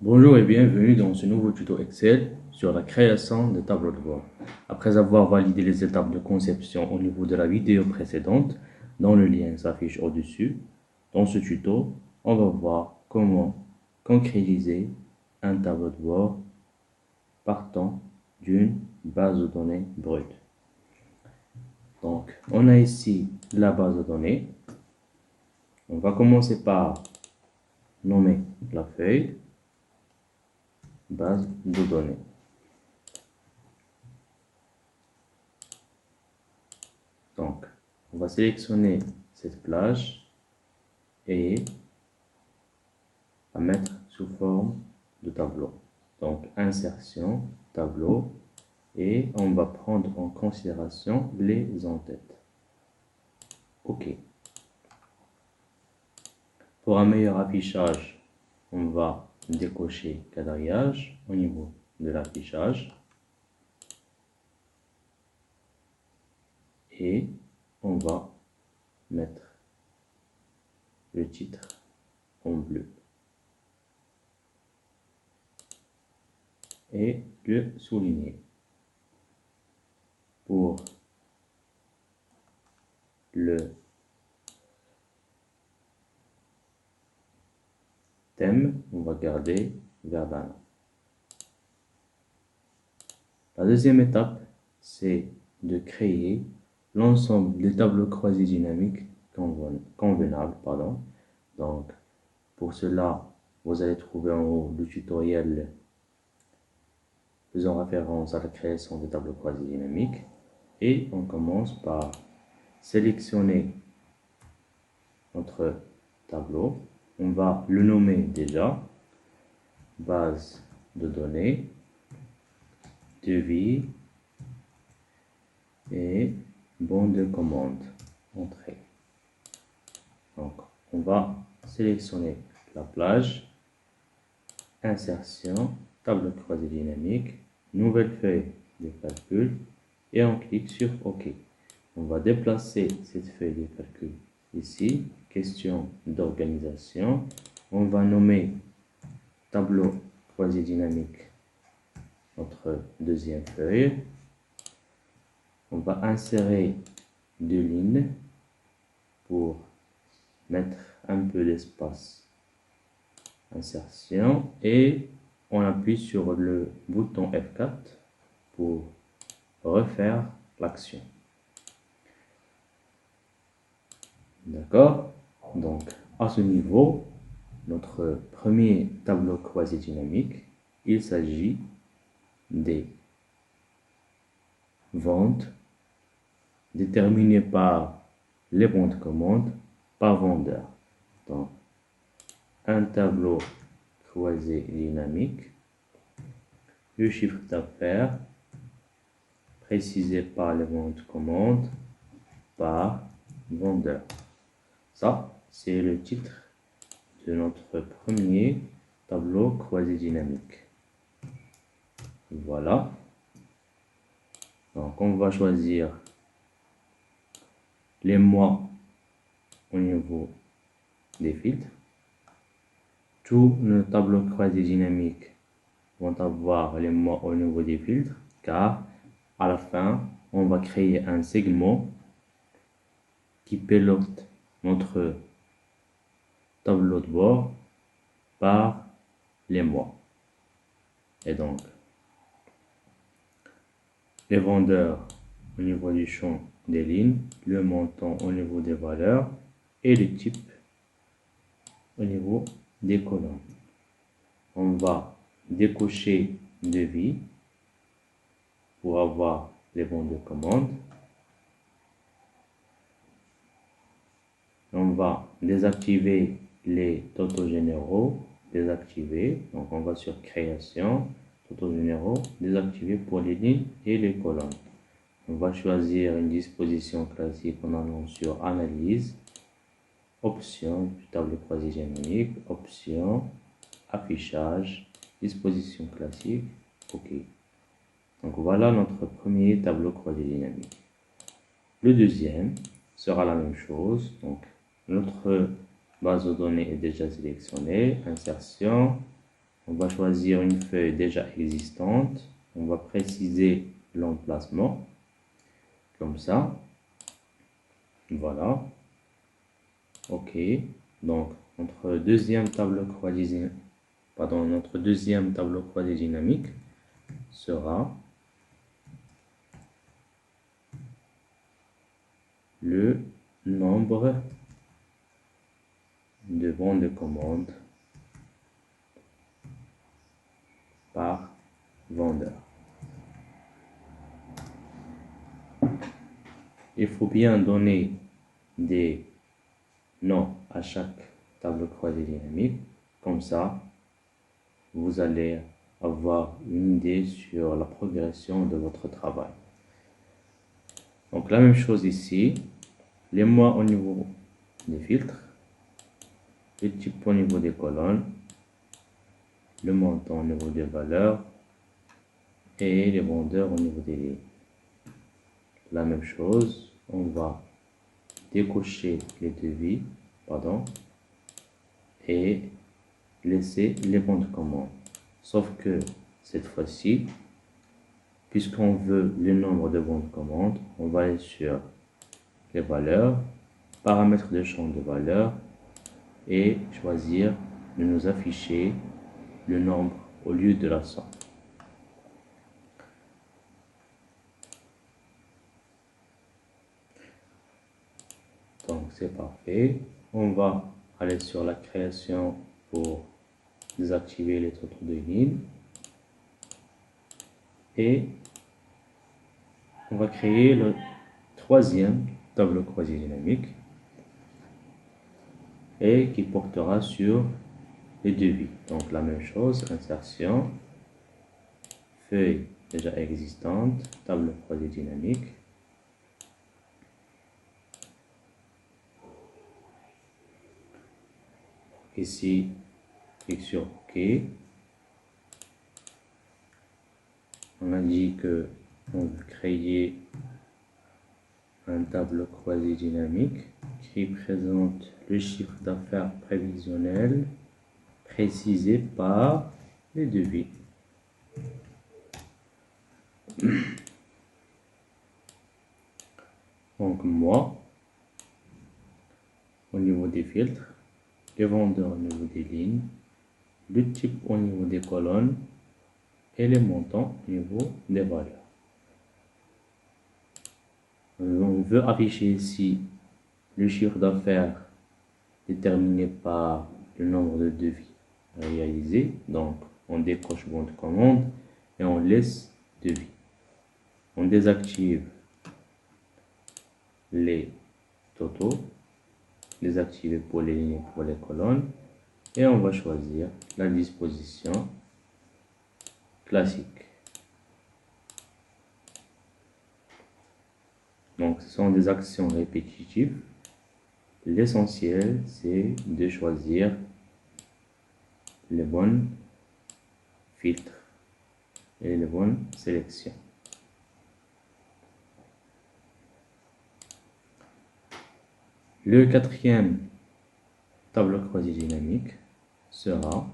Bonjour et bienvenue dans ce nouveau tuto Excel sur la création de tableaux de bord. Après avoir validé les étapes de conception au niveau de la vidéo précédente, dont le lien s'affiche au-dessus, dans ce tuto, on va voir comment concrétiser un tableau de bord partant d'une base de données brute. Donc, on a ici la base de données. On va commencer par nommer la feuille base de données. Donc, on va sélectionner cette plage et la mettre sous forme de tableau. Donc, insertion, tableau, et on va prendre en considération les en-têtes. OK. Pour un meilleur affichage, on va décocher quadrillage au niveau de l'affichage et on va mettre le titre en bleu et le souligner. Pour le thème, on va garder Verdana. La deuxième étape, c'est de créer l'ensemble des tableaux croisés dynamiques convenables. Donc, pour cela, vous allez trouver en haut le tutoriel faisant référence à la création des tableaux croisés dynamiques. Et on commence par sélectionner notre tableau. On va le nommer déjà base de données, devis et bon de commande, entrée. Donc, on va sélectionner la plage, insertion, tableau croisé dynamique, nouvelle feuille de calcul et on clique sur OK. On va déplacer cette feuille de calcul ici, question d'organisation. On va nommer tableau croisé dynamique notre deuxième feuille. On va insérer deux lignes pour mettre un peu d'espace. Insertion et on appuie sur le bouton F4 pour refaire l'action. D'accord? Donc, à ce niveau, notre premier tableau croisé dynamique, il s'agit des ventes déterminées par les bons de commande par vendeur. Donc, un tableau croisé dynamique, le chiffre d'affaires précisé par les bons de commande par vendeur. Ça, c'est le titre de notre premier tableau croisé dynamique. Voilà. Donc, on va choisir les mois au niveau des filtres. Tous nos tableaux croisés dynamiques vont avoir les mois au niveau des filtres, car à la fin, on va créer un segment qui pilote notre tableau de bord par les mois. Et donc, les vendeurs au niveau du champ des lignes, le montant au niveau des valeurs et le type au niveau des colonnes. On va décocher devis pour avoir les bons de commande. On va désactiver les totaux généraux, désactiver. Donc on va sur création, totaux généraux, désactiver pour les lignes et les colonnes. On va choisir une disposition classique en allant sur analyse, option du tableau croisé dynamique, option, affichage, disposition classique, OK. Donc voilà notre premier tableau croisé dynamique. Le deuxième sera la même chose. Donc notre base de données est déjà sélectionnée, insertion, On va choisir une feuille déjà existante. On va préciser l'emplacement. Comme ça. Voilà. OK. Donc, notre deuxième tableau croisé, notre deuxième tableau croisé dynamique sera le nombre de bons de commande par vendeur. Il faut bien donner des noms à chaque tableau croisé dynamique. Comme ça, vous allez avoir une idée sur la progression de votre travail. Donc la même chose ici, les mois au niveau des filtres, le type au niveau des colonnes, le montant au niveau des valeurs et les vendeurs au niveau des lignes. La même chose, on va décocher les devis, et laisser les bons de commande. Sauf que cette fois-ci, puisqu'on veut le nombre de bons de commande, on va aller sur les valeurs, paramètres de champ de valeur et choisir de nous afficher le nombre au lieu de la somme. Donc c'est parfait. On va aller sur la création pour désactiver les totaux de ligne. Et on va créer le troisième tableau croisé dynamique et qui portera sur les devis. Donc la même chose, insertion, feuille déjà existante, tableau croisé dynamique. Ici, clique sur OK. On a dit que on veut créer un tableau croisé dynamique qui présente le chiffre d'affaires prévisionnel précisé par les devis. Donc moi, au niveau des filtres, les vendeurs au niveau des lignes, le type au niveau des colonnes et les montants au niveau des valeurs. On veut afficher ici le chiffre d'affaires déterminé par le nombre de devis réalisés. Donc, on décoche bon de commande et on laisse devis. On désactive les totaux, désactiver pour les lignes et pour les colonnes. Et on va choisir la disposition classique. Donc, ce sont des actions répétitives. L'essentiel, c'est de choisir les bonnes filtres et les bonnes sélections. Le quatrième tableau croisé dynamique sera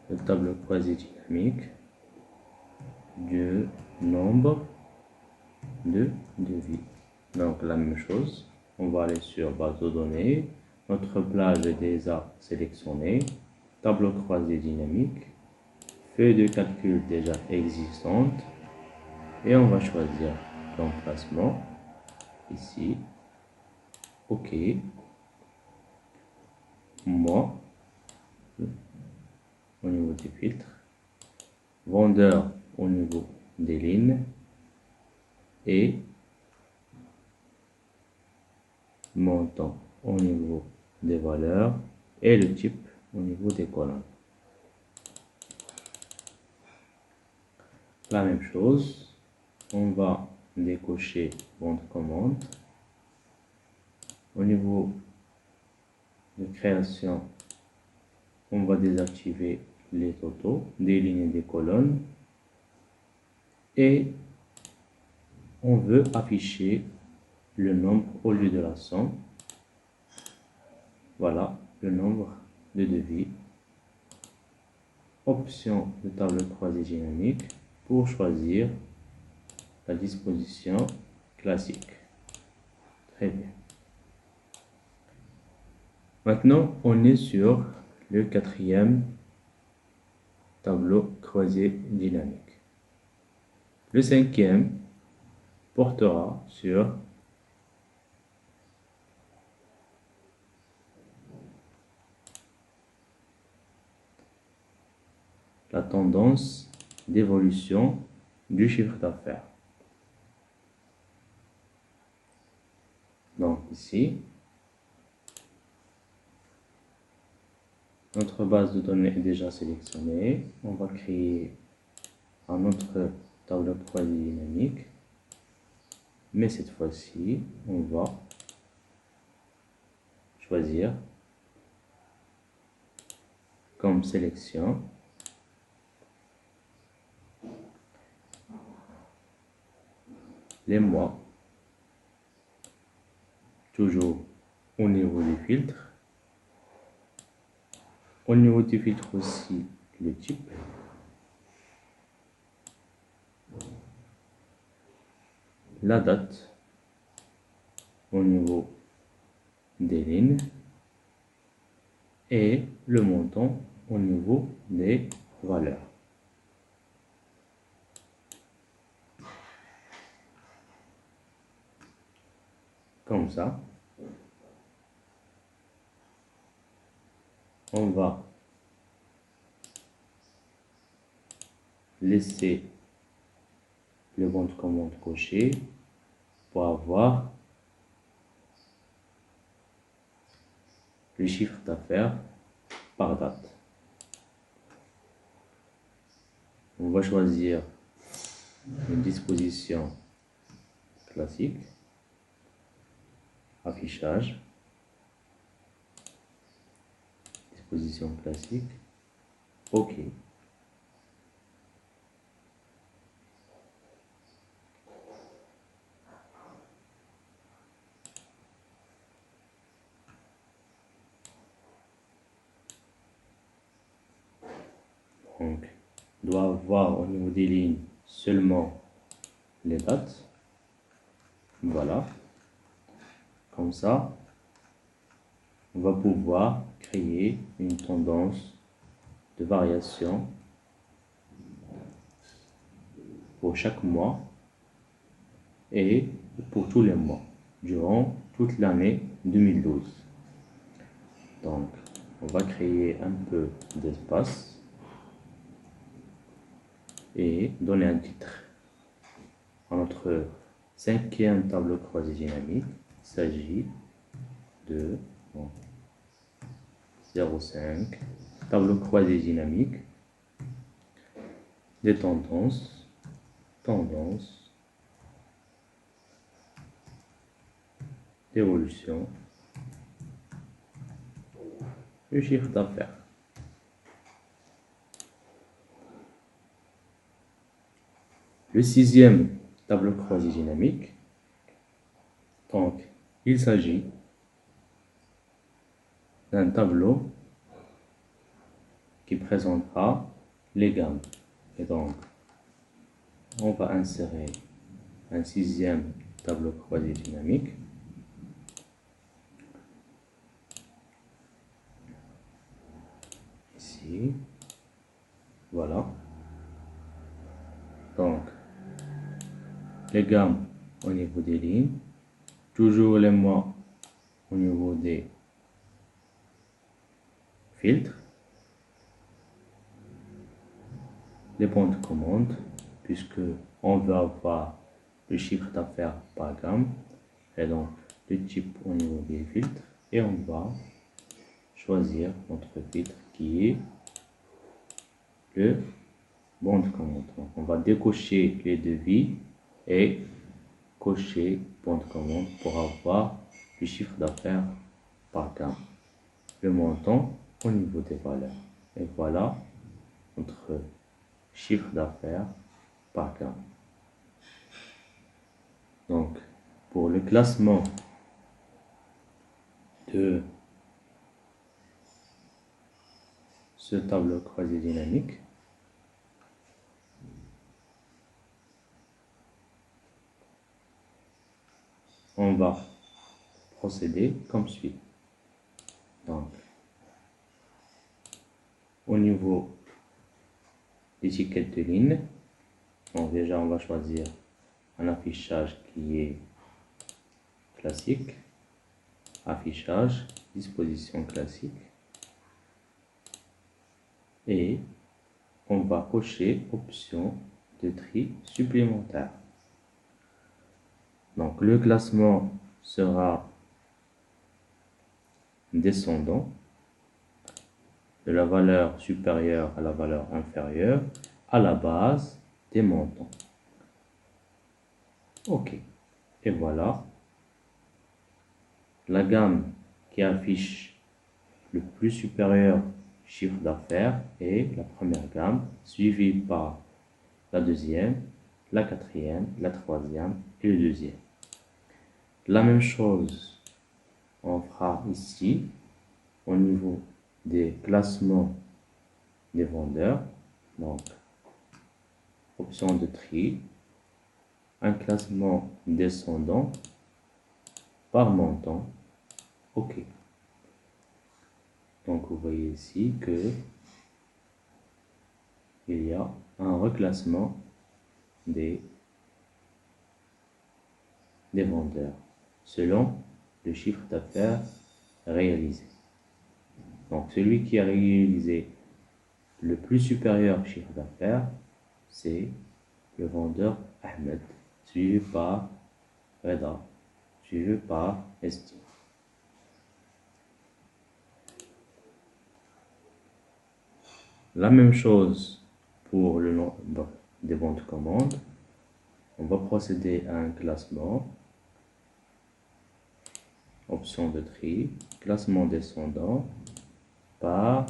le tableau croisé dynamique du nombre de devis. Donc la même chose, on va aller sur base de données, notre plage est déjà sélectionnée, tableau croisé dynamique, feuille de calcul déjà existante et on va choisir l'emplacement ici. OK. Moi, au niveau des filtres, vendeur au niveau des lignes et montant au niveau des valeurs et le type au niveau des colonnes. La même chose, on va décocher bon de commande. Au niveau de création, on va désactiver les totaux des lignes et des colonnes et on veut afficher le nombre au lieu de la somme. Voilà le nombre de devis. Option de tableau croisé dynamique pour choisir la disposition classique. Très bien. Maintenant, on est sur le quatrième tableau croisé dynamique. Le cinquième portera sur la tendance d'évolution du chiffre d'affaires. Donc ici, notre base de données est déjà sélectionnée. On va créer un autre tableau croisé dynamique. Mais cette fois-ci, on va choisir comme sélection les mois, toujours au niveau du filtre. Au niveau du filtre aussi, le type. La date au niveau des lignes et le montant au niveau des valeurs. Comme ça, on va laisser le bon de commande coché pour avoir le chiffre d'affaires par date. On va choisir une disposition classique, affichage, disposition classique, OK. Donc, on doit avoir au niveau des lignes seulement les dates. Voilà. Comme ça, on va pouvoir créer une tendance de variation pour chaque mois et pour tous les mois durant toute l'année 2012. Donc, on va créer un peu d'espace et donner un titre à notre cinquième tableau croisé dynamique. Il s'agit de 0,5 tableau croisé dynamique des tendances d'évolution du chiffre d'affaires. Le sixième tableau croisé dynamique, donc il s'agit d'un tableau qui présentera les gammes. Et donc, on va insérer un sixième tableau croisé dynamique. Ici, voilà. Donc, les gammes au niveau des lignes, toujours les mois au niveau des filtres, les bons de commande, puisque on veut avoir le chiffre d'affaires par gamme, et donc le type au niveau des filtres, et on va choisir notre filtre qui est le bon de commande. Donc on va décocher les devis et cocher bon de commande pour avoir le chiffre d'affaires par gamme, le montant au niveau des valeurs. Et voilà notre chiffre d'affaires par gamme. Donc, pour pour le classement de ce tableau croisé dynamique, on va procéder comme suit. Donc, au niveau d'étiquette de ligne, donc déjà on va choisir un affichage qui est classique, affichage, disposition classique, et on va cocher option de tri supplémentaire. Donc le classement sera descendant de la valeur supérieure à la valeur inférieure à la base des montants. OK. Et voilà. La gamme qui affiche le plus supérieur chiffre d'affaires est la première gamme, suivie par la deuxième, la quatrième, la troisième et le deuxième. La même chose, on fera ici au niveau des classements des vendeurs. Donc, option de tri, un classement descendant par montant. OK. Donc, vous voyez ici que il y a un reclassement des vendeurs selon le chiffre d'affaires réalisé. Donc, celui qui a réalisé le plus supérieur chiffre d'affaires, c'est le vendeur Ahmed, suivi par Reda, suivi par Esti. La même chose pour le nombre des bons de commande. On va procéder à un classement. Option de tri, classement descendant par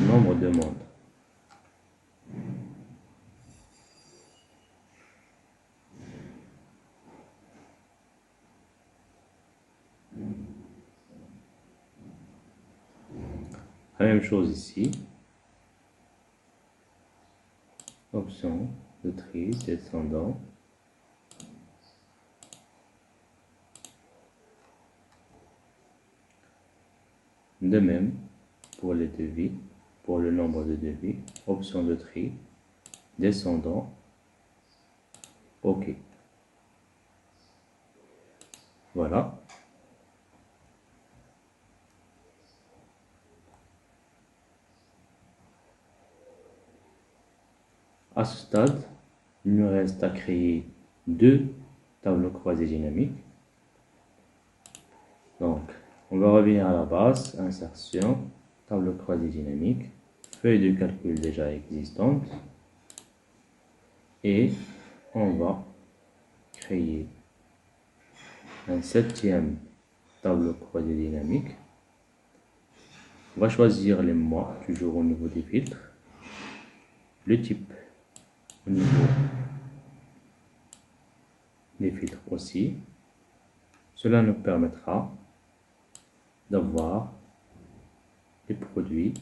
nombre de demandes. La même chose ici. Option de tri descendant de même pour les devis, pour le nombre de devis, option de tri descendant. OK. Voilà. À ce stade, il nous reste à créer deux tableaux croisés dynamiques. Donc, on va revenir à la base, insertion, tableau croisé dynamique, feuille de calcul déjà existante, et on va créer un septième tableau croisé dynamique. On va choisir les mois, toujours au niveau des filtres, le type au niveau des filtres aussi. Cela nous permettra d'avoir les produits,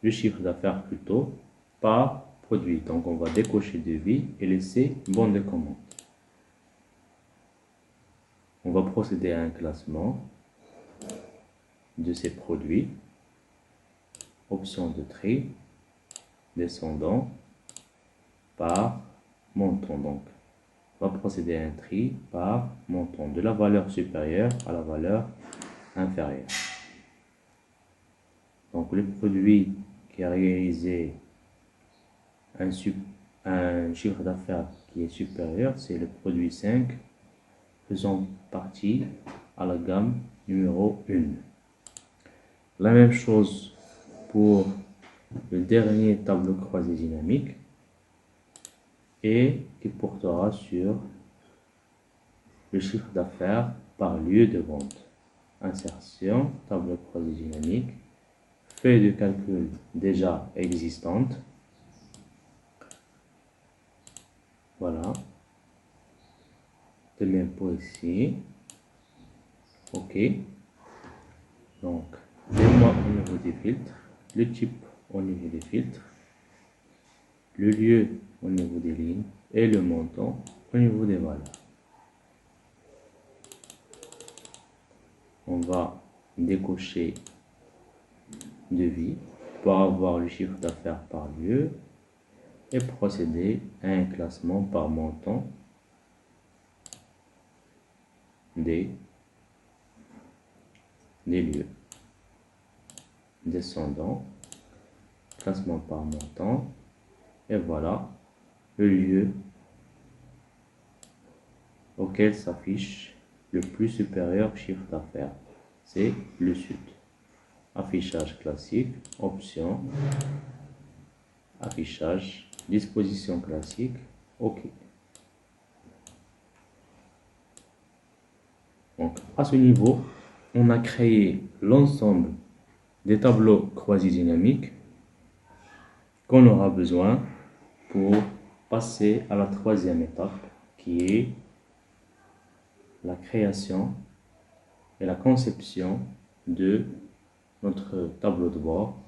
le chiffre d'affaires plutôt, par produit. Donc on va décocher devis et laisser bon de commande. On va procéder à un classement de ces produits. Option de tri, descendant par montant. Donc, on va procéder à un tri par montant de la valeur supérieure à la valeur inférieure. Donc, le produit qui a réalisé un chiffre d'affaires qui est supérieur, c'est le produit 5, faisant partie à la gamme numéro 1. La même chose pour le dernier tableau croisé dynamique et qui portera sur le chiffre d'affaires par lieu de vente. Insertion, tableau croisé dynamique, feuille de calcul déjà existante. Voilà. De même pour ici. OK. Donc, les mois au niveau des filtres, le type au niveau des filtres, le lieu au niveau des lignes et le montant au niveau des valeurs. On va décocher devis pour avoir le chiffre d'affaires par lieu et procéder à un classement par montant des lieux. Descendant, classement par montant, et voilà le lieu auquel s'affiche le plus supérieur chiffre d'affaires. C'est le sud. Affichage classique, option, affichage, disposition classique, OK. Donc, à ce niveau, on a créé l'ensemble des tableaux croisés dynamiques qu'on aura besoin pour passer à la troisième étape qui est la création et la conception de notre tableau de bord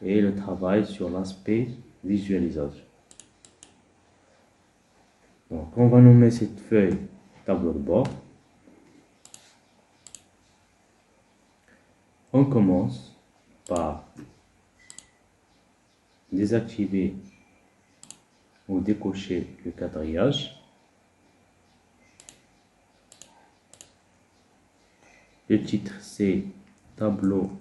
et le travail sur l'aspect visualisation. Donc, on va nommer cette feuille tableau de bord. On commence par désactiver ou décocher le quadrillage. Le titre c'est tableau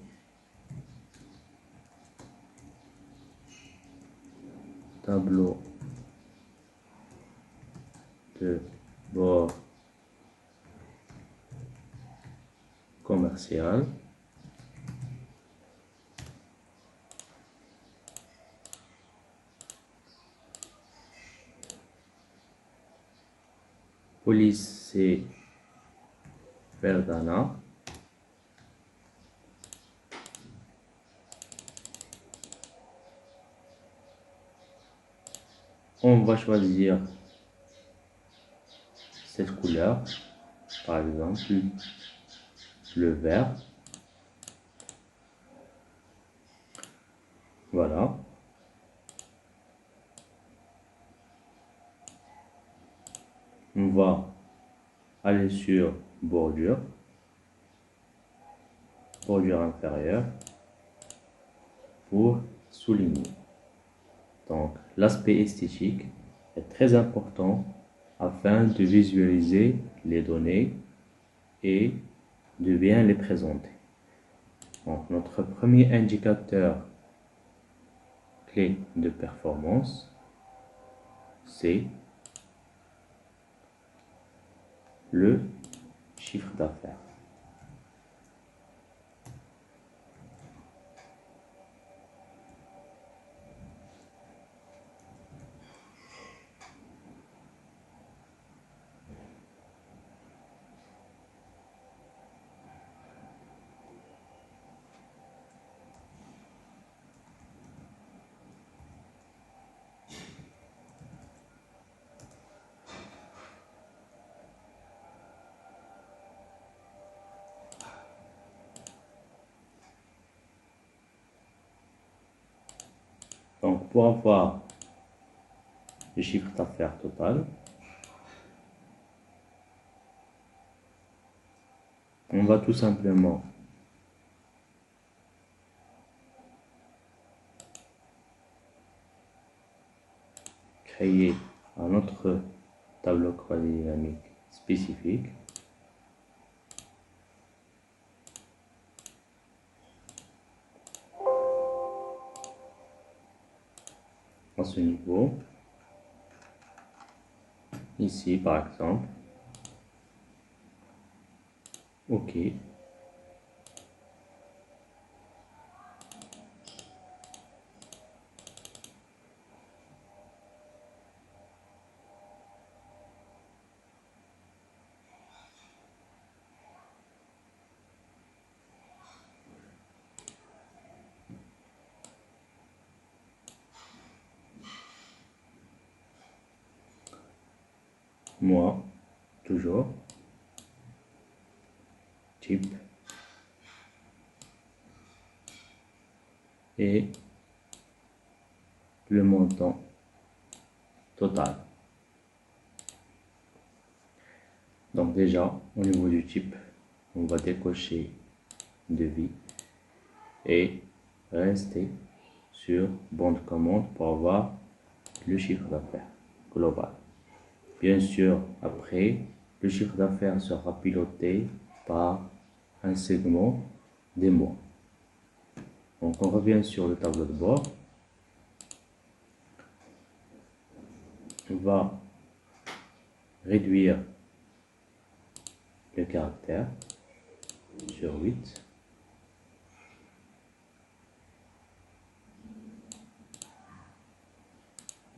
de bord commercial. Police c'est Verdana. On va choisir cette couleur, par exemple le vert. Voilà. On va aller sur bordure inférieure pour souligner. Donc, l'aspect esthétique est très important afin de visualiser les données et de bien les présenter. Donc, notre premier indicateur clé de performance, c'est le chiffre d'affaires. Donc, pour avoir le chiffre d'affaires total, on va tout simplement créer un autre tableau croisé dynamique spécifique. À ce niveau, ici par exemple, OK. moi, toujours, type, et le montant total. Donc déjà, au niveau du type, on va décocher devis et rester sur bon de commande pour avoir le chiffre d'affaires global. Bien sûr, après, le chiffre d'affaires sera piloté par un segment des mois. Donc on revient sur le tableau de bord. On va réduire le caractère sur 8.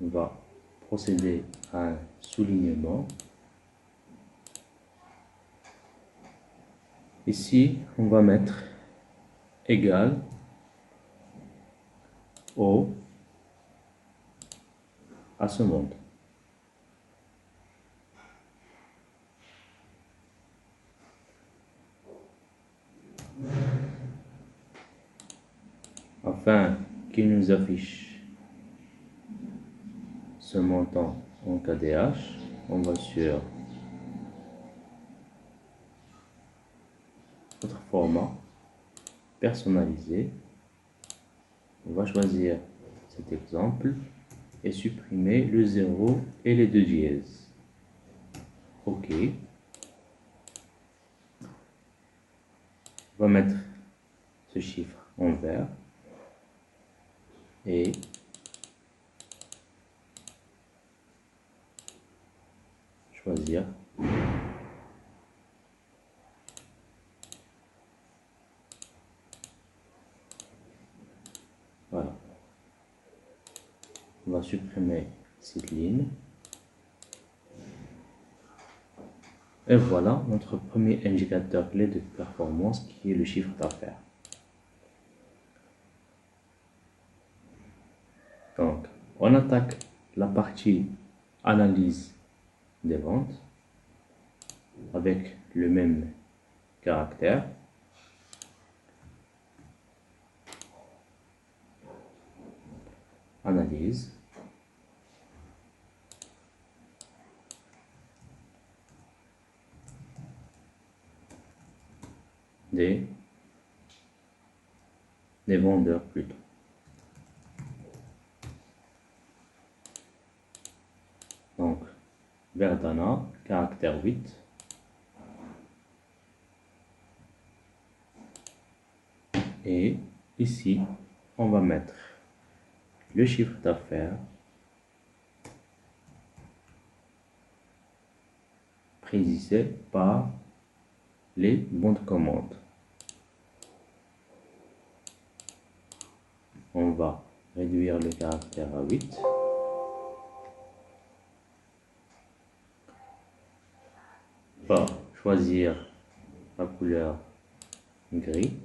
On va procéder à un soulignement. Ici, on va mettre égal au à ce montant. Afin qu'il nous affiche ce montant en KDH, on va sur notre format personnalisé. On va choisir cet exemple et supprimer le 0 et les 2 dièses. OK. On va mettre ce chiffre en vert et choisir voilà. On va supprimer cette ligne. Et voilà notre premier indicateur clé de performance qui est le chiffre d'affaires. Donc, on attaque la partie analyse des ventes avec le même caractère. Analyse. Des vendeurs plutôt. Donc, Verdana, caractère 8. Et ici, on va mettre le chiffre d'affaires précisé par les bons de commande. On va réduire le caractère à 8. On va choisir la couleur gris.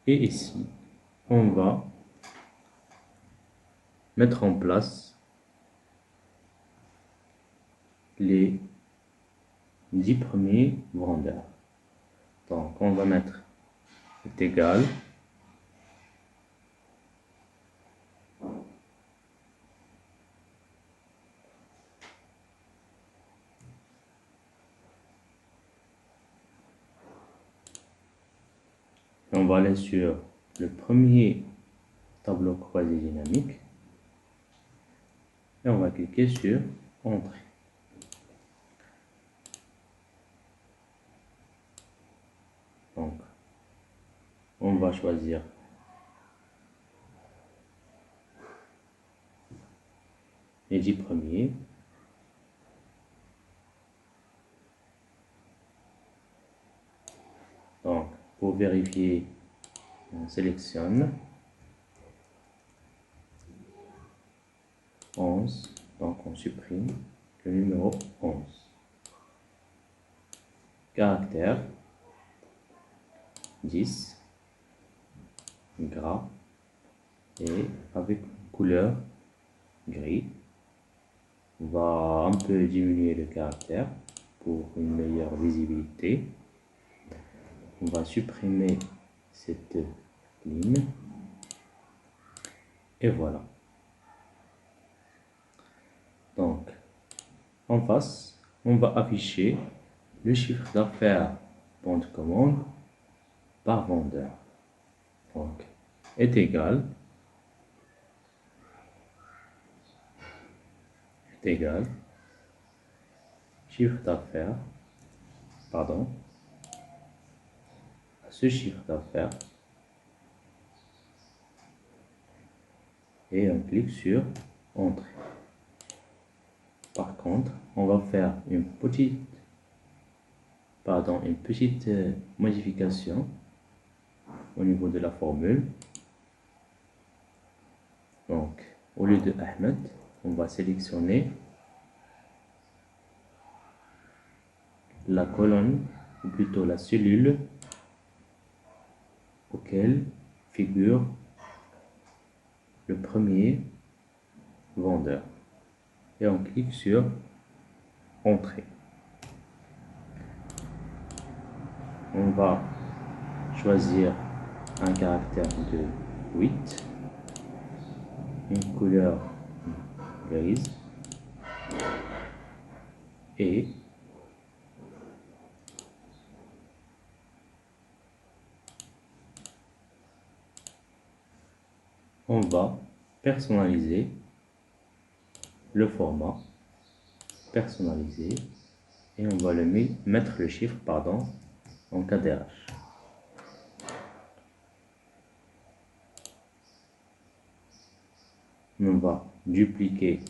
Et ici, on va mettre en place les 10 premiers vendeurs. Donc, on va mettre est égal on va aller sur le premier tableau croisé dynamique et on va cliquer sur Entrée. Donc, on va choisir les 10 premiers. Donc, pour vérifier, on sélectionne 11. Donc, on supprime le numéro 11. Caractère 10. Gras et avec couleur gris. On va un peu diminuer le caractère pour une meilleure visibilité. On va supprimer cette ligne. Et voilà. Donc, en face, on va afficher le chiffre d'affaires bon de commande par vendeur. Donc, est égal chiffre d'affaires, pardon, à ce chiffre d'affaires, et on clique sur Entrée. Par contre, on va faire une petite modification au niveau de la formule. Donc, au lieu de Ahmed, on va sélectionner la colonne, ou plutôt la cellule, auquel figure le premier vendeur. Et on clique sur Entrée. On va choisir un caractère de 8, une couleur grise et on va personnaliser le format, personnaliser, et on va mettre le chiffre en cadrage. On va dupliquer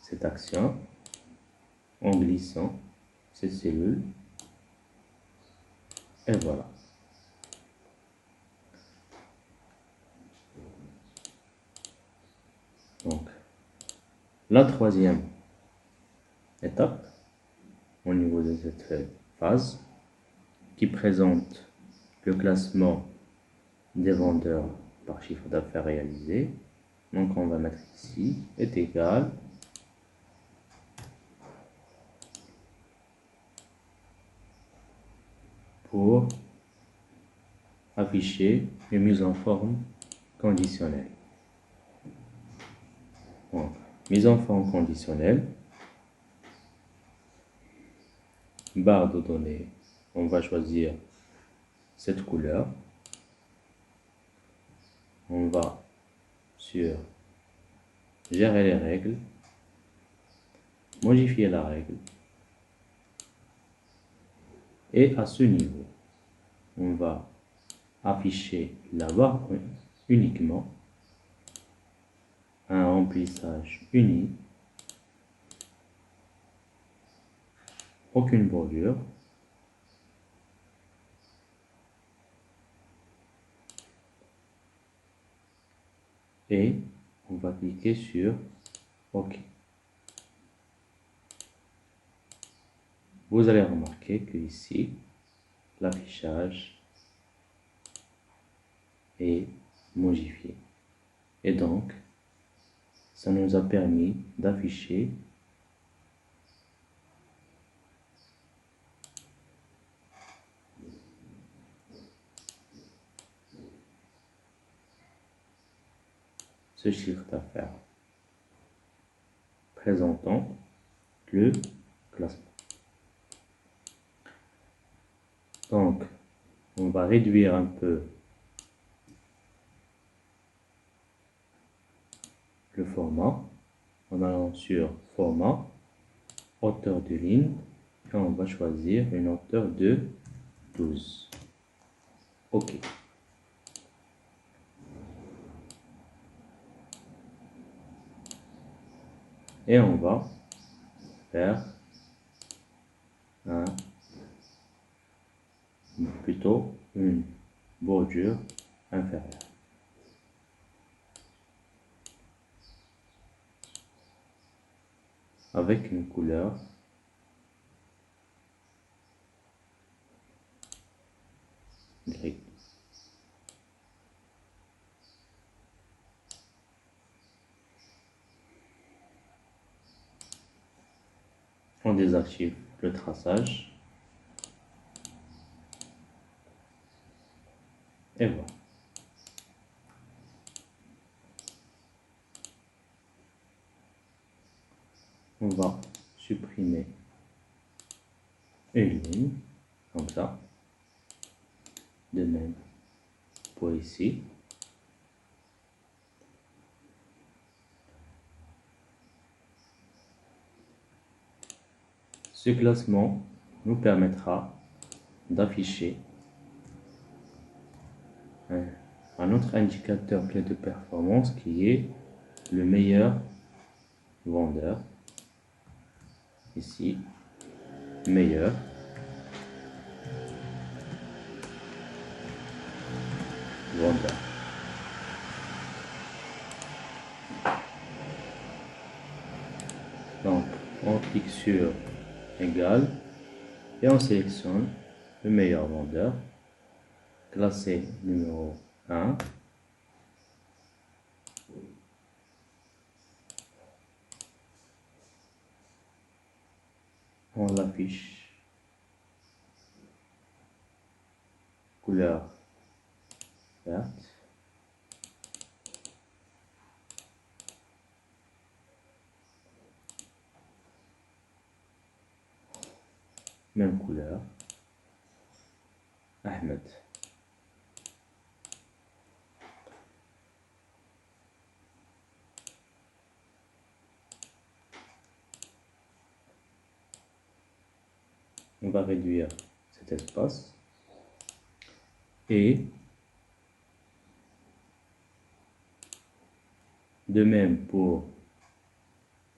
cette action en glissant cette cellule, et voilà. Donc, la troisième étape au niveau de cette phase qui présente le classement des vendeurs par chiffre d'affaires réalisé. Donc on va mettre ici est égal pour afficher une mise en forme conditionnelle. Donc, mise en forme conditionnelle, barre de données, on va choisir cette couleur. On va sur gérer les règles, modifier la règle, et à ce niveau, on va afficher la barre uniquement, un remplissage uni, aucune bordure, et on va cliquer sur OK. Vous allez remarquer que ici, l'affichage est modifié. Et donc, ça nous a permis d'afficher ce chiffre d'affaires présentant le classement. Donc, on va réduire un peu le format en allant sur format, hauteur de ligne, et on va choisir une hauteur de 12. OK. Et on va faire plutôt une bordure inférieure. Avec une couleur gris. On désactive le traçage. Et voilà. On va supprimer une ligne, comme ça. De même pour ici. Ce classement nous permettra d'afficher un autre indicateur clé de performance qui est le meilleur vendeur. Ici, meilleur. Vendeur. Donc, on clique sur égal et on sélectionne le meilleur vendeur, classé numéro 1. On l'affiche couleur verte. Même couleur. Ahmed. On va réduire cet espace et de même pour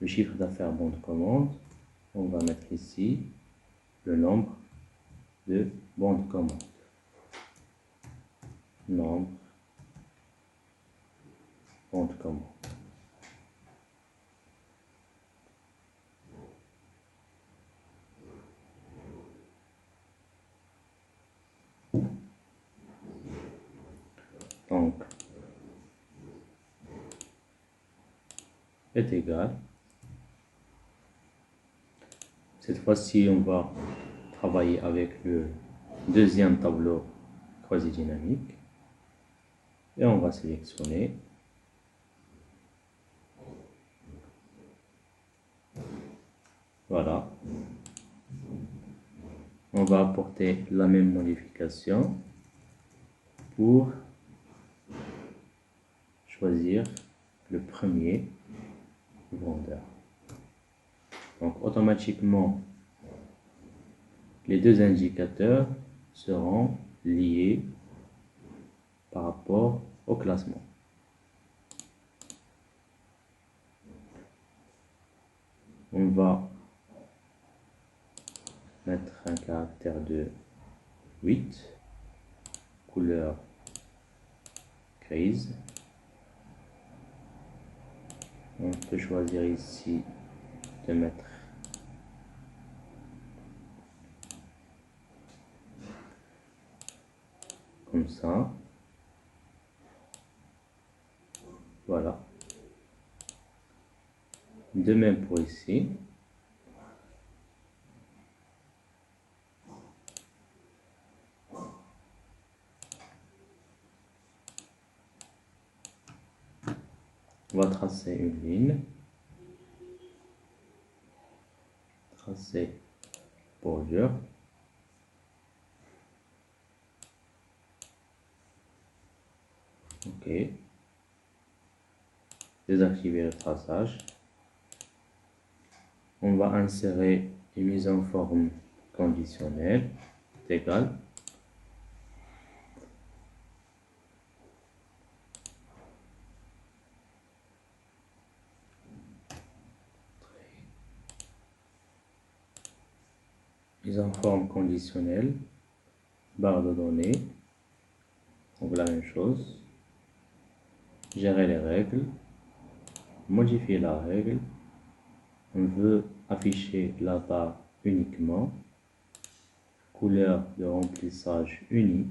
le chiffre d'affaires bon de commande, on va mettre ici le nombre de bons de commande. Nombre bons de commande. Donc, est égal. Cette fois-ci, on va travailler avec le deuxième tableau croisé dynamique et on va sélectionner voilà. On va apporter la même modification pour choisir le premier vendeur. Donc automatiquement, les deux indicateurs seront liés par rapport au classement. On va mettre un caractère de 8, couleur grise. On peut choisir ici de mettre comme ça. Voilà. De même pour ici. On va tracer une ligne. Tracer bordure. OK. Désactiver le traçage. On va insérer une mise en forme conditionnelle égale. Mise en forme conditionnelle, barre de données, on veut la même chose. Gérer les règles, modifier la règle, on veut afficher la barre uniquement, couleur de remplissage unie,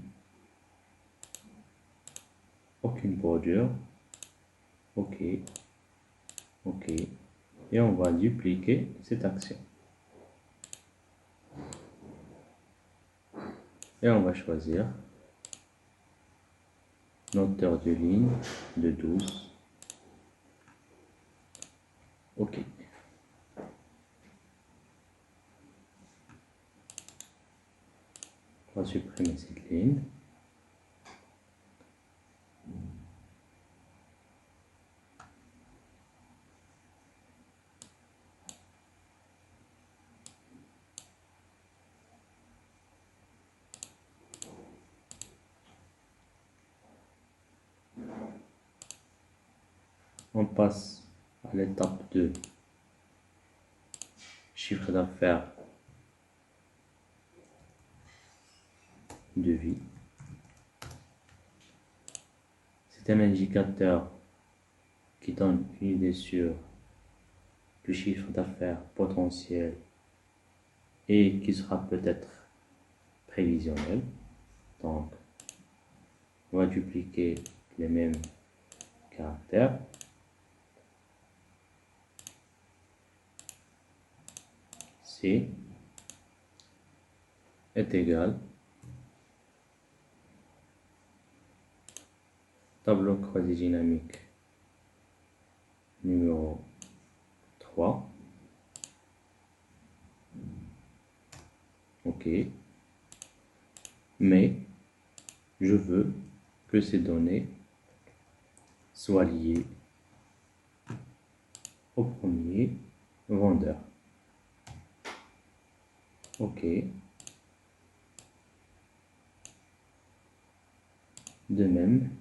aucune bordure, OK, OK, et on va dupliquer cette action. Et on va choisir notre hauteur de ligne de 12. OK. On va supprimer cette ligne. On passe à l'étape de chiffre d'affaires devis. C'est un indicateur qui donne une idée sur le chiffre d'affaires potentiel et qui sera peut-être prévisionnel. Donc, on va dupliquer les mêmes caractères. C est égal tableau croisé dynamique numéro 3. OK. Mais je veux que ces données soient liées au premier vendeur. OK. De même,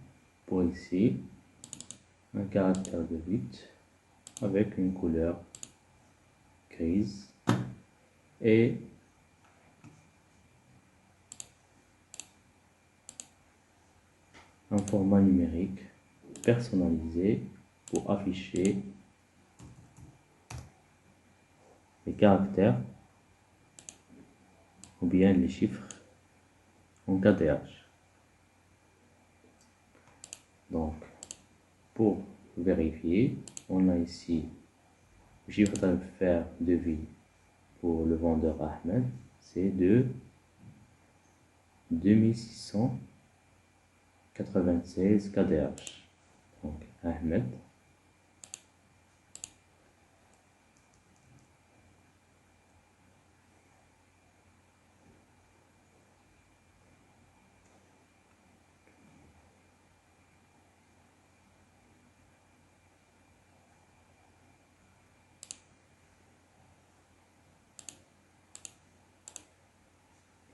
pour ici, un caractère de 8 avec une couleur grise et un format numérique personnalisé pour afficher les caractères ou bien les chiffres en KDH. Donc, pour vérifier, on a ici le chiffre d'affaires devis pour le vendeur Ahmed, c'est de 2696 KDH. Donc, Ahmed.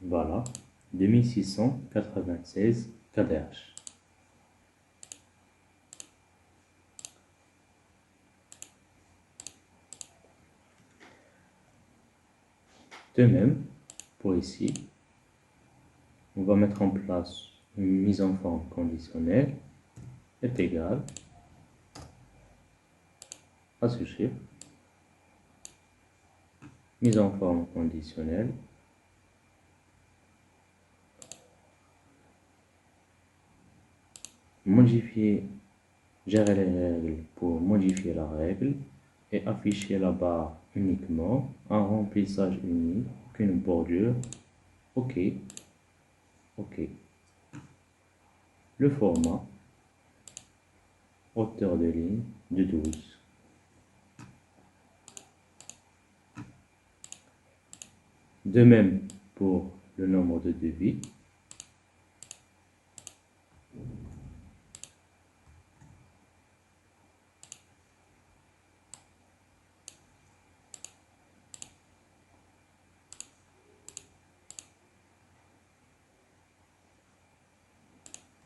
Voilà, 2696 KDH. De même, pour ici, on va mettre en place une mise en forme conditionnelle est égale à ce chiffre. Mise en forme conditionnelle modifier, gérer les règles pour modifier la règle et afficher la barre uniquement, un remplissage unique, qu'une bordure. OK. OK. Le format, hauteur de ligne de 12. De même pour le nombre de devis.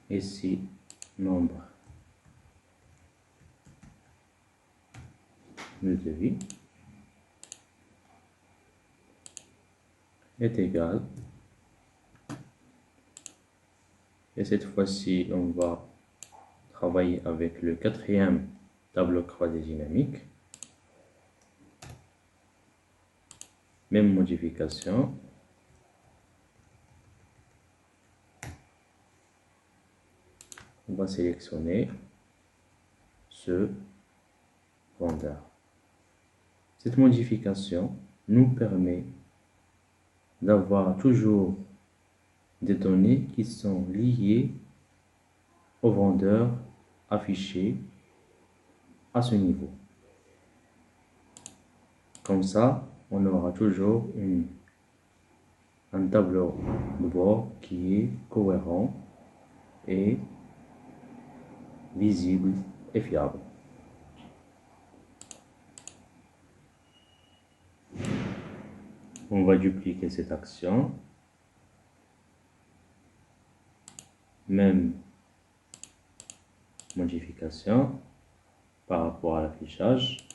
Ici, nombre de devis est égal. Et cette fois-ci, on va travailler avec le quatrième tableau croisé dynamique. Même modification. On va sélectionner ce vendeur. Cette modification nous permet d'avoir toujours des données qui sont liées aux vendeurs affichés à ce niveau. Comme ça, on aura toujours un tableau de bord qui est cohérent et visible et fiable. On va dupliquer cette action. Même modification par rapport à l'affichage.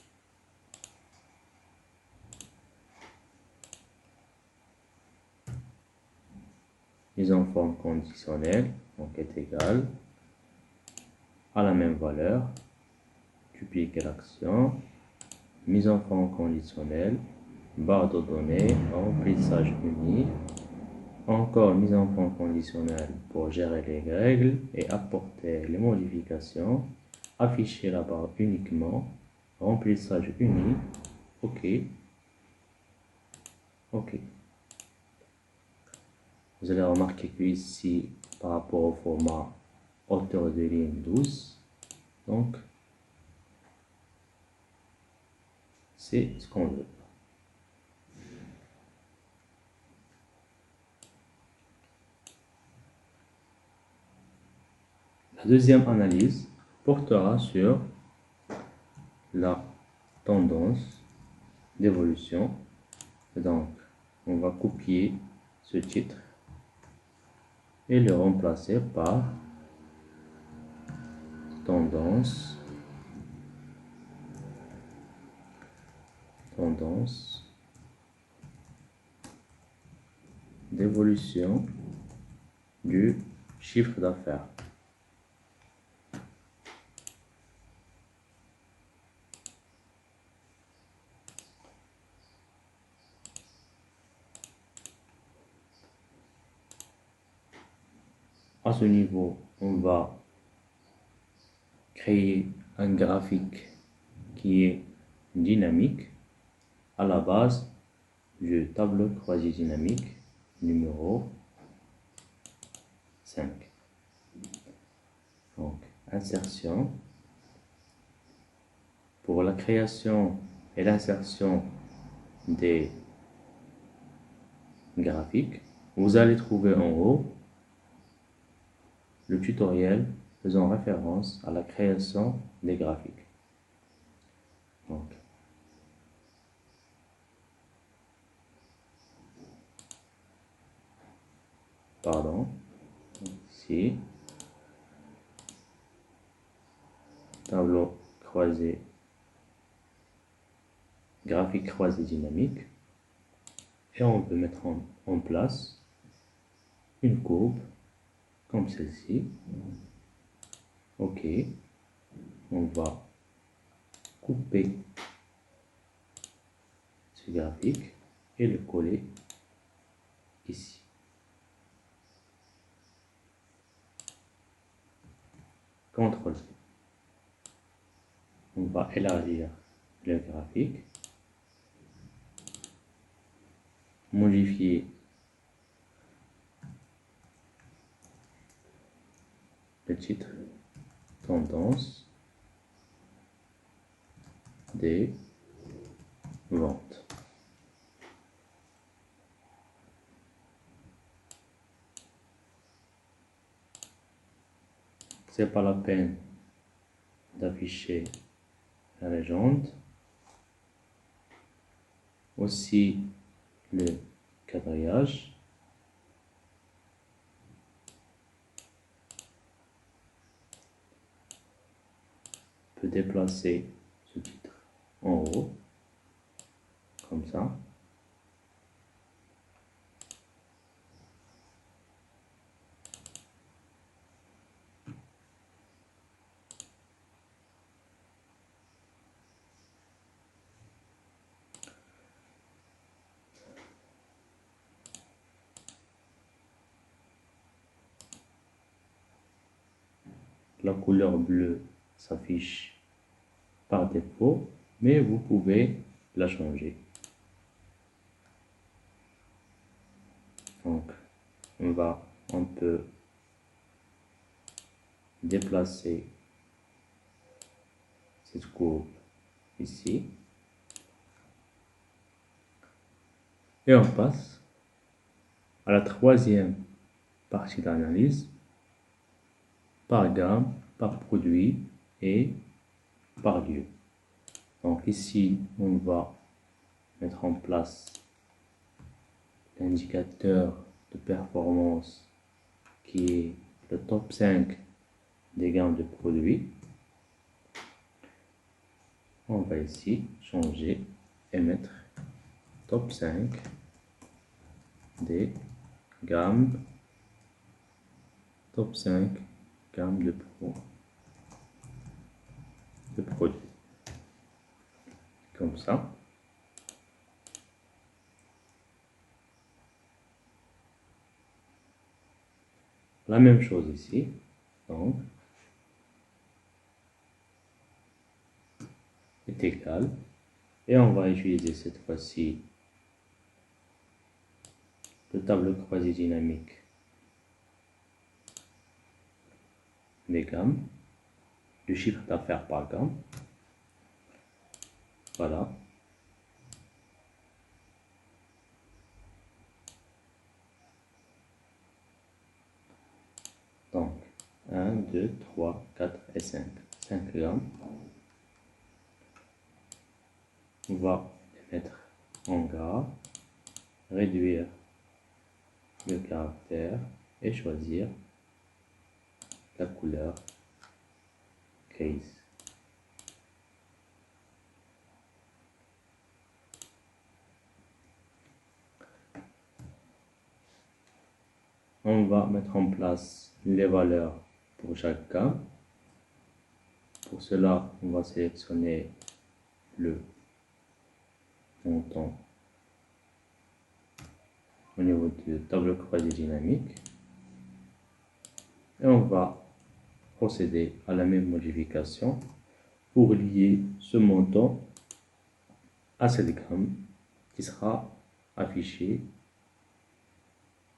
Mise en forme conditionnelle, donc est égal à la même valeur. Dupliquer l'action. Mise en forme conditionnelle, barre de données, remplissage uni. Encore mise en forme conditionnelle pour gérer les règles et apporter les modifications. Afficher la barre uniquement. Remplissage uni. OK. OK. Vous allez remarquer que ici, par rapport au format hauteur de ligne 12, donc c'est ce qu'on veut. La deuxième analyse portera sur la tendance d'évolution. Donc, on va copier ce titre et le remplacer par tendance d'évolution du chiffre d'affaires. À ce niveau, on va créer un graphique qui est dynamique à la base du tableau croisé dynamique numéro 5. Donc, insertion. Pour la création et l'insertion des graphiques, vous allez trouver en haut le tutoriel faisant référence à la création des graphiques. Donc, ici, tableau croisé, graphique croisé dynamique, et on peut mettre en place une courbe comme celle-ci. OK, on va couper ce graphique et le coller ici. CTRL C. On va élargir le graphique, modifier le titre, tendance des ventes. C'est pas la peine d'afficher la légende. Aussi le quadrillage. On peut déplacer ce titre en haut, comme ça. La couleur bleue s'affiche par défaut, mais vous pouvez la changer. Donc, on va on peut déplacer cette courbe ici. Et on passe à la troisième partie d'analyse, par gamme, par produit et par lieu. Donc ici, on va mettre en place l'indicateur de performance qui est le top 5 des gammes de produits. On va ici changer et mettre top 5 des gammes, top 5 gammes de produits. Comme ça. La même chose ici. Donc, est égal. Et on va utiliser cette fois-ci le tableau quasi-dynamique des gammes, du chiffre d'affaires par gamme. Voilà. Donc, 1, 2, 3, 4 et 5. 5 gammes. On va les mettre en gras, réduire le caractère et choisir la couleur case. On va mettre en place les valeurs pour chaque gamme. Pour cela, on va sélectionner le montant au niveau du tableau croisé dynamique et on va procéder à la même modification pour lier ce montant à cette gamme qui sera affichée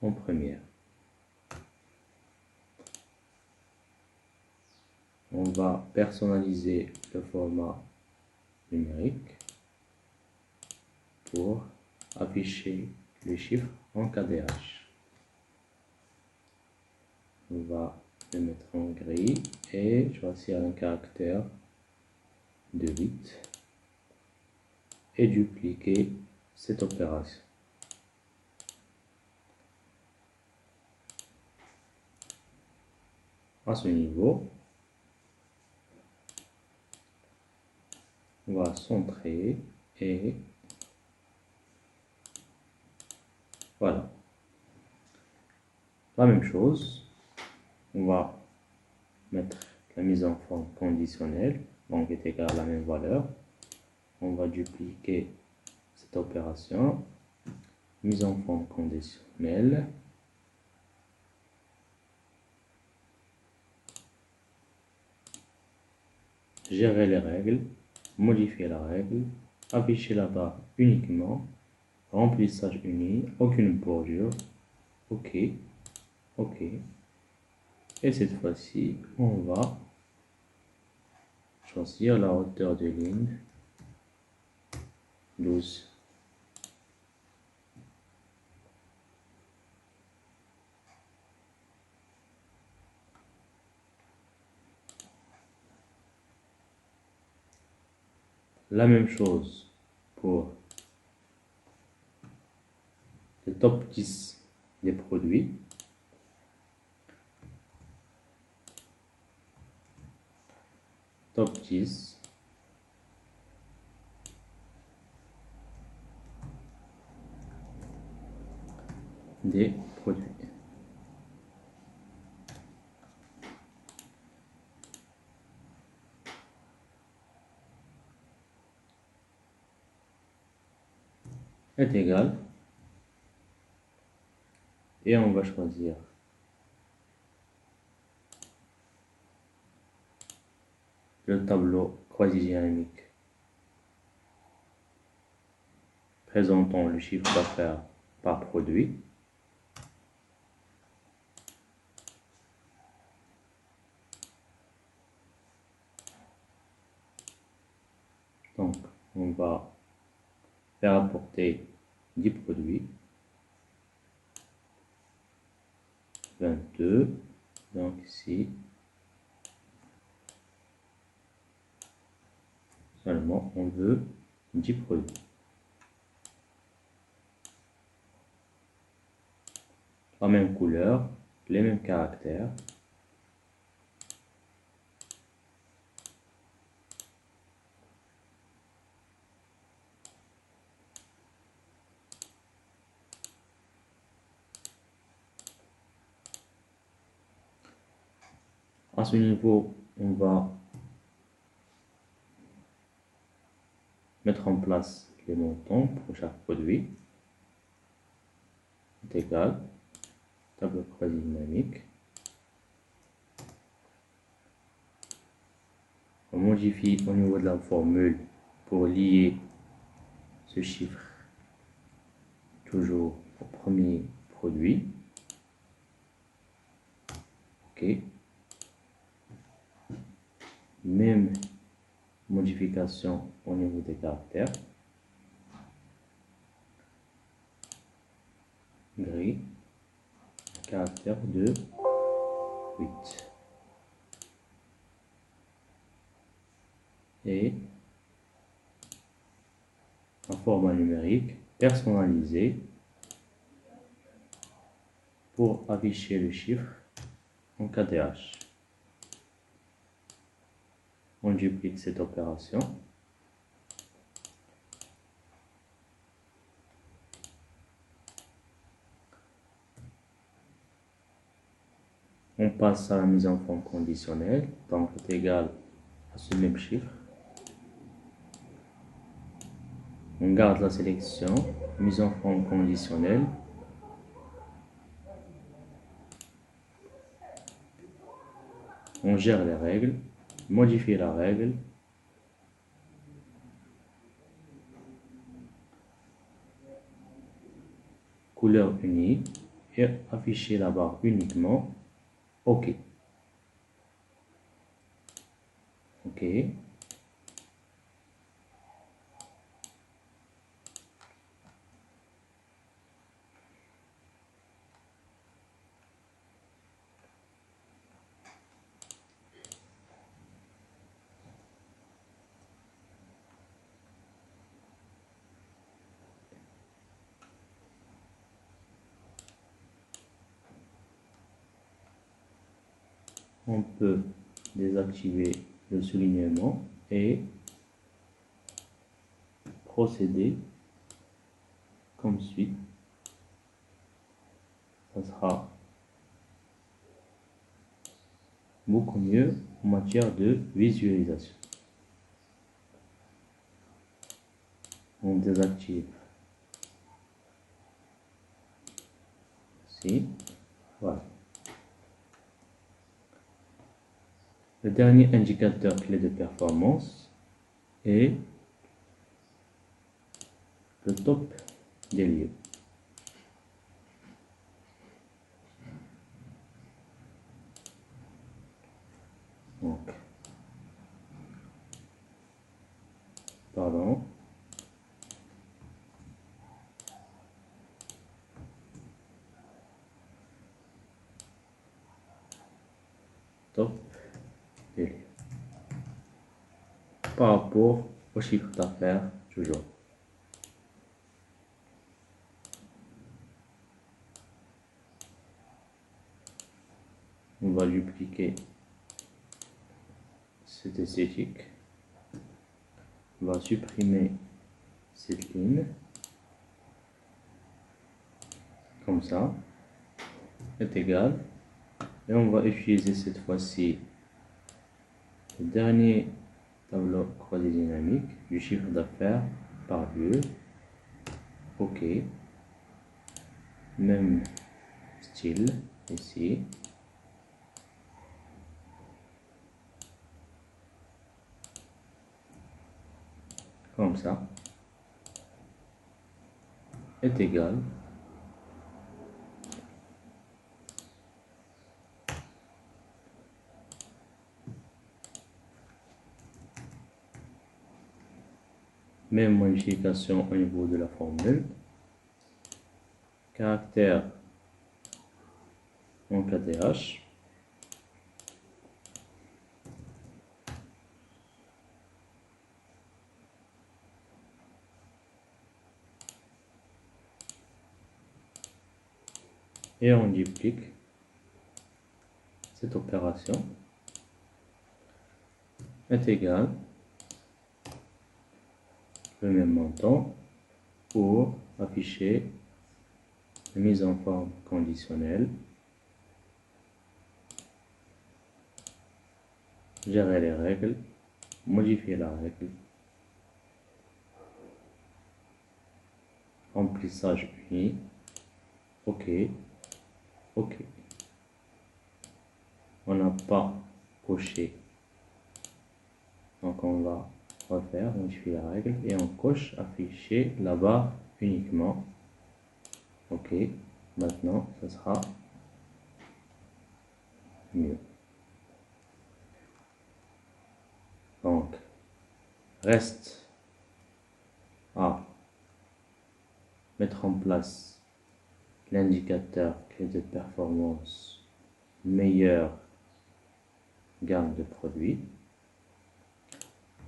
en première. On va personnaliser le format numérique pour afficher le chiffre en KDH. On va le mettre en gris et choisir un caractère de 8 et dupliquer cette opération. À ce niveau, on va centrer et voilà. La même chose, on va mettre la mise en forme conditionnelle, donc est égal à la même valeur. On va dupliquer cette opération, mise en forme conditionnelle. Gérer les règles, modifier la règle, afficher la barre uniquement, remplissage uni, aucune bordure, OK, OK. Et cette fois-ci, on va choisir la hauteur de ligne 12. La même chose pour le top 10 des produits. Top 10. Des produits. Est égal. Et on va choisir le tableau quasi-dynamique présentant le chiffre d'affaires par produit. on va faire apporter 10 produits. 22. Donc ici, seulement on veut 10 produits. La même couleur, les mêmes caractères. À ce niveau, on va mettre en place les montants pour chaque produit. C'est égal, tableau quasi dynamique. On modifie au niveau de la formule pour lier ce chiffre toujours au premier produit. OK. Même modification au niveau des caractères. Gris. Caractère de 8. Et un format numérique personnalisé pour afficher le chiffre en KDH. On duplique cette opération. On passe à la mise en forme conditionnelle, donc est égal à ce même chiffre. On garde la sélection, mise en forme conditionnelle. On gère les règles, modifie la règle. Couleur unie et afficher la barre uniquement. OK. OK. On peut désactiver le soulignement et procéder comme suit. Ça sera beaucoup mieux en matière de visualisation. On désactive ici. Voilà. Le dernier indicateur clé de performance est le top des lieux. Donc, pardon. Top des lieux. Par rapport au chiffre d'affaires, toujours. On va dupliquer cette esthétique. On va supprimer cette ligne. Comme ça. Est égal. Et on va utiliser cette fois-ci le dernier tableau croisé dynamique du chiffre d'affaires par lieu. OK. Même style ici. Comme ça. Est égal. Même modification au niveau de la formule. Caractère en KTH. Et on duplique cette opération est égal le même montant pour afficher la mise en forme conditionnelle, gérer les règles, modifier la règle, remplissage uni, OK, OK. On n'a pas coché, donc on va refaire, modifier la règle et on coche afficher la barre uniquement. OK, maintenant ce sera mieux. Donc reste à mettre en place l'indicateur clé de performance meilleure gamme de produits.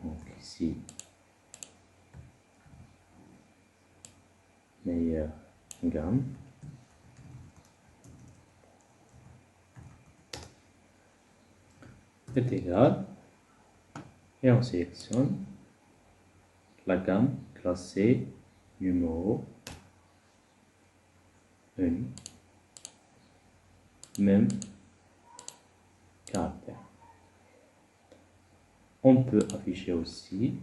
Donc ici, meilleure gamme. Est égal. Et on sélectionne la gamme classée numéro 1. Même caractère. On peut afficher aussi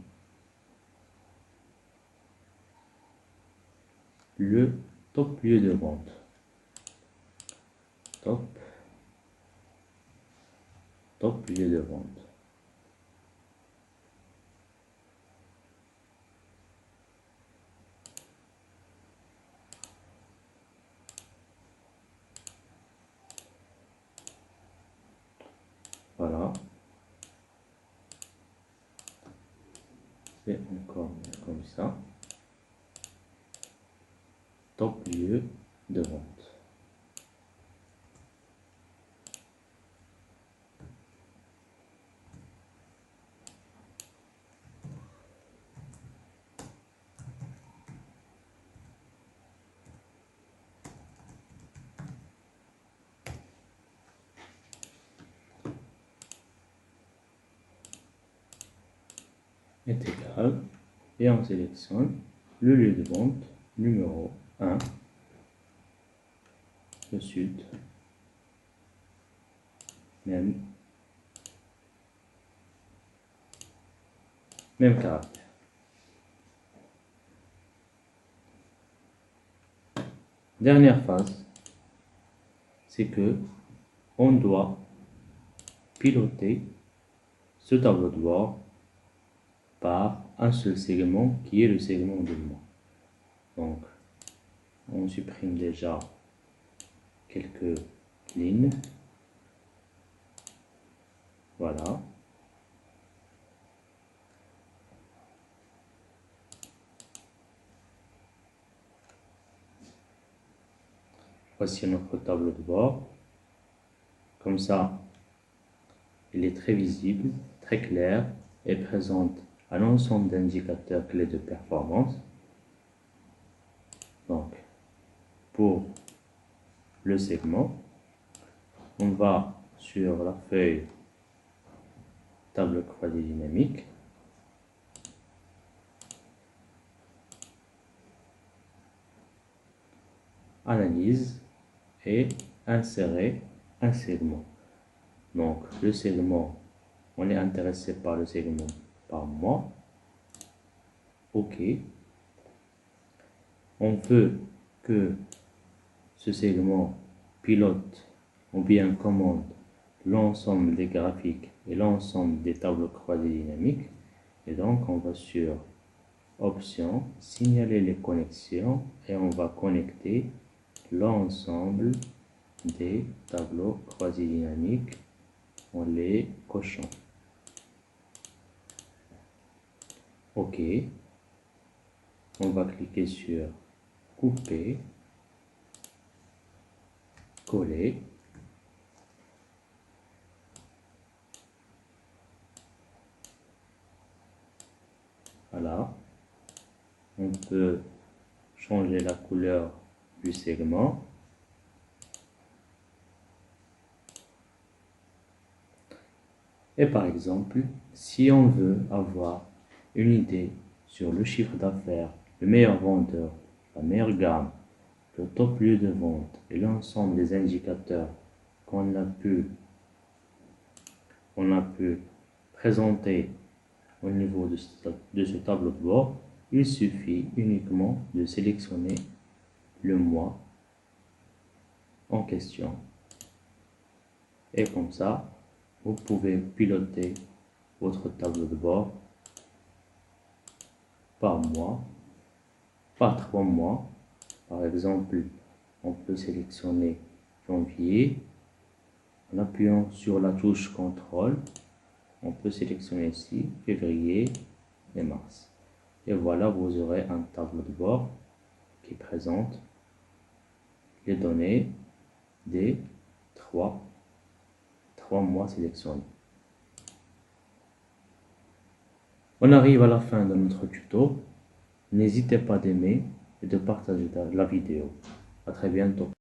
le top lieu de vente. Top lieu de vente. Voilà. C'est encore comme ça. Top lieu de vente. Est égal et on sélectionne le lieu de vente numéro 1, le sud, même caractère. Dernière phase, c'est que on doit piloter ce tableau de bord par un seul segment qui est le segment de mois. Donc, on supprime déjà quelques lignes. Voilà. Voici notre tableau de bord. Comme ça, il est très visible, très clair et présente un ensemble d'indicateurs clés de performance. Donc, pour le segment, on va sur la feuille tableau croisé dynamique. Analyse et insérer un segment. Donc, le segment, on est intéressé par le segment par mois. OK. On veut que ce segment pilote ou bien commande l'ensemble des graphiques et l'ensemble des tableaux croisés dynamiques. Et donc, on va sur Options, signaler les connexions et on va connecter l'ensemble des tableaux croisés dynamiques en les cochant. OK. On va cliquer sur couper, coller. Voilà. On peut changer la couleur du segment. Et par exemple, si on veut avoir une idée sur le chiffre d'affaires, le meilleur vendeur, la meilleure gamme, le top lieu de vente et l'ensemble des indicateurs qu'on a pu présenter au niveau de ce tableau de bord, il suffit uniquement de sélectionner le mois en question. Et comme ça, vous pouvez piloter votre tableau de bord par mois, par 3 mois. Par exemple, on peut sélectionner janvier. En appuyant sur la touche contrôle, on peut sélectionner ici février et mars. Et voilà, vous aurez un tableau de bord qui présente les données des trois mois sélectionnés. On arrive à la fin de notre tuto. N'hésitez pas d'aimer et de partager la vidéo. À très bientôt.